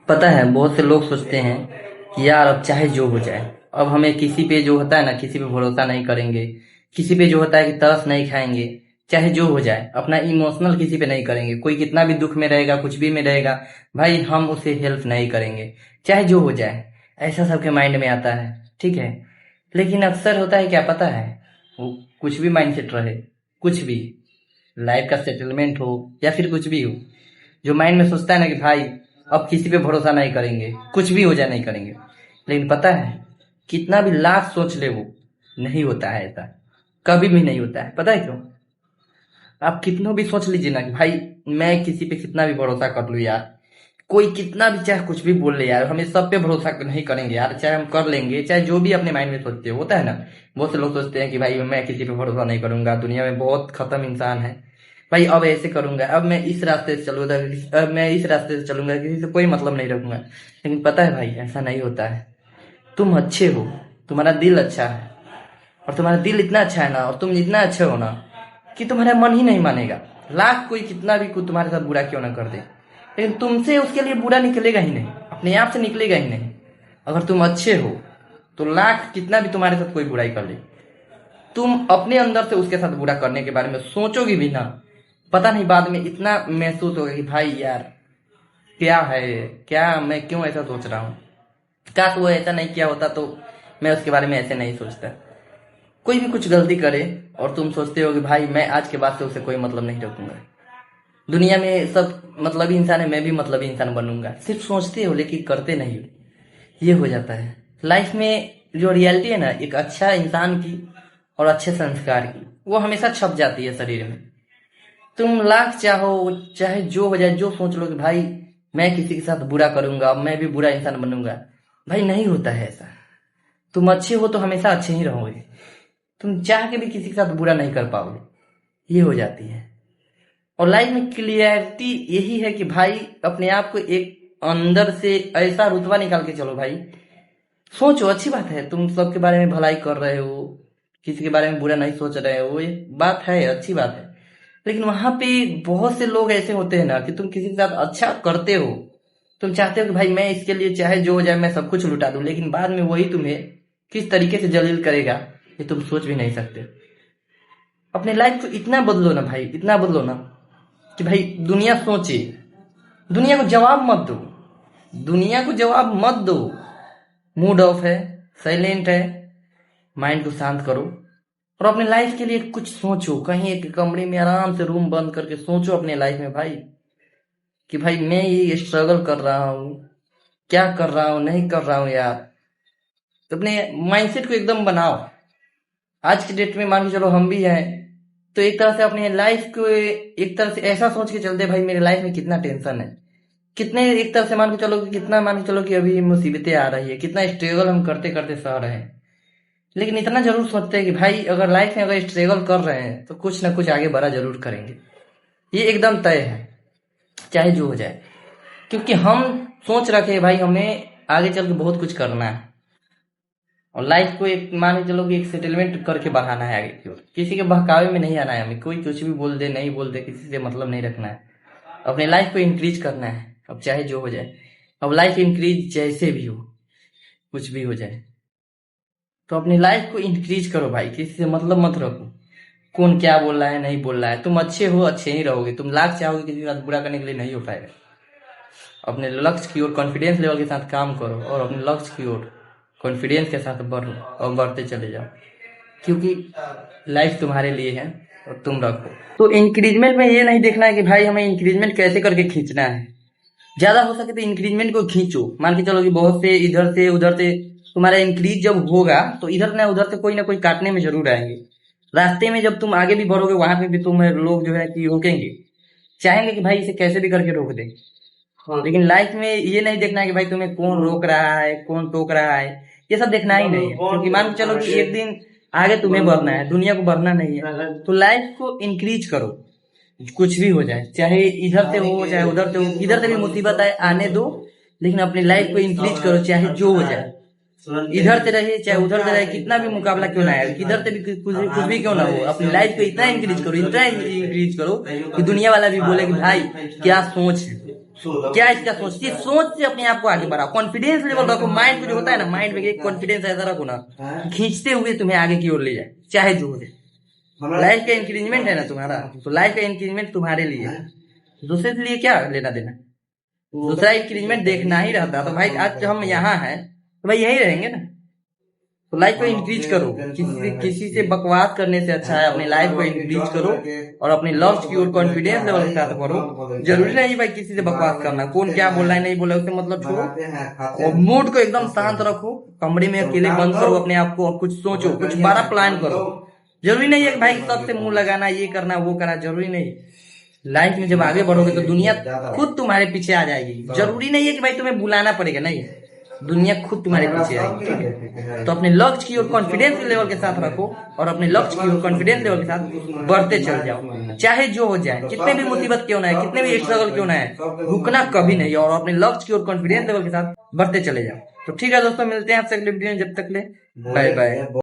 पता है, बहुत से लोग सोचते हैं कि यार अब चाहे जो हो जाए, अब हमें किसी पे जो होता है ना, किसी पे भरोसा नहीं करेंगे, किसी पे जो होता है कि तरस नहीं खाएंगे। चाहे जो हो जाए, अपना इमोशनल किसी पे नहीं करेंगे। कोई कितना भी दुख में रहेगा, कुछ भी में रहेगा, भाई हम उसे हेल्प नहीं करेंगे, चाहे जो हो जाए। ऐसा सबके माइंड में आता है, ठीक है। लेकिन अक्सर होता है क्या पता है, वो कुछ भी माइंडसेट रहे, कुछ भी लाइफ का सेटलमेंट हो या फिर कुछ भी हो, जो माइंड में सोचता है ना कि भाई अब किसी पे भरोसा नहीं करेंगे, कुछ भी हो जाए नहीं करेंगे, लेकिन पता है कितना भी लाख सोच ले, वो नहीं होता है ऐसा। कभी भी नहीं होता है। पता है क्यों? आप कितना भी सोच लीजिए ना कि भाई मैं किसी पे कितना भी भरोसा कर लूँ यार, कोई कितना भी चाहे कुछ भी बोल ले यार, हमें सब पे भरोसा नहीं करेंगे यार, चाहे हम कर लेंगे, चाहे जो भी अपने माइंड में सोचते हो, होता है ना। बहुत से लोग सोचते हैं कि भाई मैं किसी पे भरोसा नहीं करूंगा, दुनिया में बहुत खत्म इंसान है, भाई अब ऐसे करूंगा, अब मैं इस रास्ते से चलूंगा, अब मैं इस रास्ते से चलूंगा, किसी से कोई मतलब नहीं रखूंगा। लेकिन पता है भाई, ऐसा नहीं होता है। तुम अच्छे हो, तुम्हारा दिल अच्छा है, और तुम्हारा दिल इतना अच्छा है ना, और तुम इतना अच्छे हो ना कि तुम्हारा मन ही नहीं मानेगा। लाख कोई कितना भी कुछ तुम्हारे साथ बुरा क्यों ना कर दे, लेकिन तुमसे उसके लिए बुरा निकलेगा ही नहीं, अपने आप से निकलेगा ही नहीं। अगर तुम अच्छे हो तो लाख कितना भी तुम्हारे साथ कोई बुराई कर ले, तुम अपने अंदर से उसके साथ बुरा करने के बारे में सोचोगे भी ना, पता नहीं बाद में इतना महसूस होगा कि भाई यार क्या है, क्या मैं क्यों ऐसा सोच रहा हूँ, काश वो ऐसा नहीं किया होता तो मैं उसके बारे में ऐसे नहीं सोचता। कोई भी कुछ गलती करे और तुम सोचते हो कि भाई मैं आज के बाद से उसे कोई मतलब नहीं रखूंगा, दुनिया में सब मतलबी इंसान है, मैं भी मतलबी इंसान बनूंगा, सिर्फ सोचते हो लेकिन करते नहीं हो, ये हो जाता है। लाइफ में जो रियलिटी है ना, एक अच्छा इंसान की और अच्छे संस्कार की, वो हमेशा छप जाती है शरीर में। तुम लाख चाहो, चाहे जो हो जाए, जो सोच लो कि भाई मैं किसी के साथ बुरा करूंगा, मैं भी बुरा इंसान बनूंगा, भाई नहीं होता है ऐसा। तुम अच्छे हो तो हमेशा अच्छे ही रहोगे, तुम चाह के भी किसी के साथ बुरा नहीं कर पाओगे, ये हो जाती है। और लाइफ में क्लियरिटी यही है कि भाई अपने आप को एक अंदर से ऐसा रुतबा निकाल के चलो भाई। सोचो, अच्छी बात है तुम सबके बारे में भलाई कर रहे हो, किसी के बारे में बुरा नहीं सोच रहे हो, ये बात है, अच्छी बात है। लेकिन वहां पे बहुत से लोग ऐसे होते हैं ना कि तुम किसी के साथ अच्छा करते हो, तुम चाहते हो कि भाई मैं इसके लिए चाहे जो हो जाए मैं सब कुछ लुटा दूं, लेकिन बाद में वही तुम्हें किस तरीके से जलील करेगा, ये तुम सोच भी नहीं सकते। अपने लाइफ को इतना बदलो ना भाई, इतना बदलो ना कि भाई दुनिया सोचे, दुनिया को जवाब मत दो, दुनिया को जवाब मत दो। मूड ऑफ है, साइलेंट है, माइंड को शांत करो और अपने लाइफ के लिए कुछ सोचो। कहीं एक कमरे में आराम से रूम बंद करके सोचो अपने लाइफ में भाई कि भाई मैं ये स्ट्रगल कर रहा हूँ, क्या कर रहा हूँ, नहीं कर रहा हूँ यार। तो अपने माइंडसेट को एकदम बनाओ। आज के डेट में मान के चलो हम भी हैं, तो एक तरह से अपने लाइफ को एक तरह से ऐसा सोच के चलते भाई मेरे लाइफ में कितना टेंशन है, कितने एक तरह से मान के चलो कि कितना मान के चलो कि अभी मुसीबतें आ रही है, कितना स्ट्रगल हम करते करते सह रहे हैं। लेकिन इतना जरूर सोचते हैं कि भाई अगर लाइफ में अगर स्ट्रगल कर रहे हैं तो कुछ ना कुछ आगे बड़ा जरूर करेंगे, ये एकदम तय है, चाहे जो हो जाए। क्योंकि हम सोच रखे हैं भाई हमें आगे चल के बहुत कुछ करना है, और लाइफ को एक मान के चलो कि एक सेटलमेंट करके बढ़ाना है आगे की ओर, किसी के बहकावे में नहीं आना है हमें, कोई कुछ भी बोल दे नहीं बोल दे, किसी से मतलब नहीं रखना है, अपने लाइफ को इंक्रीज करना है, अब चाहे जो हो जाए। अब लाइफ इंक्रीज जैसे भी हो, कुछ भी हो जाए, तो अपनी लाइफ को इंक्रीज करो भाई, किसी से मतलब मत रखो, कौन क्या बोल रहा है नहीं बोल रहा है, तुम अच्छे हो, अच्छे ही रहोगे। तुम लाख चाहोगे किसी के साथ बुरा करने के लिए, नहीं हो पाएगा। अपने लक्ष्य की ओर कॉन्फिडेंस लेवल के साथ काम करो और अपने लक्ष्य की ओर कॉन्फिडेंस के साथ बढ़ो और बढ़ते चले जाओ, क्योंकि लाइफ तुम्हारे लिए है और तुम रखो। तो इंक्रीजमेंट में ये नहीं देखना है कि भाई हमें इंक्रीजमेंट कैसे करके खींचना है, ज्यादा हो सके तो इंक्रीजमेंट को खींचो। मान के चलो कि बहुत से इधर से उधर से तुम्हारा इंक्रीज जब होगा तो इधर ना उधर से कोई ना कोई काटने में जरूर आएंगे। रास्ते में जब तुम आगे भी बढ़ोगे वहां पे भी तुम्हें लोग जो है कि रोकेंगे, चाहेंगे कि भाई इसे कैसे भी करके रोक दे। हाँ, लेकिन लाइफ में ये नहीं देखना है कि भाई तुम्हें कौन रोक रहा है, कौन टोक रहा है, ये सब देखना ही नहीं है। क्योंकि मान के चलो कि एक दिन आगे तुम्हें बढ़ना है, दुनिया को बढ़ना नहीं है, तो लाइफ को इंक्रीज करो, कुछ भी हो जाए, चाहे इधर से हो चाहे उधर से हो, इधर से भी मुसीबत आए आने दो, लेकिन अपनी लाइफ को इंक्रीज करो, चाहे जो हो जाए। इधर से रहे चाहे उधर से रहे, कितना भी मुकाबला क्यों ना आए, इधर से भी कुछ भी क्यों ना हो, अपनी लाइफ को इतना इंक्रीज करो, इतना इंक्रीज करो कि दुनिया वाला भी बोले कि भाई क्या सोच है, क्या इसका सोचिए, सोच से अपने आप को आगे बढ़ाओ, कॉन्फिडेंस लेवल रखो, माइंड को जो होता है ना, माइंड में एक कॉन्फिडेंस ऐसा रखो ना, खींचते हुए तुम्हें आगे की ओर ले जाए, चाहे जो हो जाए। लाइफ का इंक्रीजमेंट है ना तुम्हारा, तो लाइफ का इंक्रीजमेंट तुम्हारे लिए, दूसरे के लिए क्या लेना देना। दूसरा इंक्रीजमेंट देखना ही रहता, तो भाई आज हम यहाँ हैं तो भाई यही रहेंगे ना। तो लाइफ को इंक्रीज करो, किसी से बकवास करने से अच्छा है अपनी लाइफ को इंक्रीज करो और अपने लक्ष्य की ओर कॉन्फिडेंस लेवल के साथ बढ़ो। जरूरी नहीं भाई किसी से बकवास करना, कौन क्या बोल रहा है नहीं बोल रहा है उससे मतलब छोड़ो, और मूड को एकदम शांत रखो, कमरे में अकेले बंद करो अपने आप को और कुछ सोचो, कुछ बड़ा प्लान करो। जरूरी नहीं है कि भाई सबसे मुंह लगाना, ये करना वो करना, जरूरी नहीं। लाइफ में जब आगे बढ़ोगे तो दुनिया खुद तुम्हारे पीछे आ जाएगी। जरूरी नहीं है कि भाई तुम्हें बुलाना पड़ेगा, नहीं, दुनिया खुद तुम्हारे पीछे आएगी, ठीक है। तो अपने लक्ष्य की ओर कॉन्फिडेंस लेवल के साथ रखो और अपने लक्ष्य की ओर कॉन्फिडेंस लेवल के साथ बढ़ते चल जाओ, चाहे जो हो जाए, कितने भी मुसीबत क्यों ना है, कितने भी स्ट्रगल क्यों ना है, रुकना कभी नहीं और अपने लक्ष्य की ओर कॉन्फिडेंस लेवल के साथ बढ़ते चले जाओ। तो ठीक है दोस्तों, मिलते हैं आपसे अगले वीडियो में, जब तक ले बाय बाय।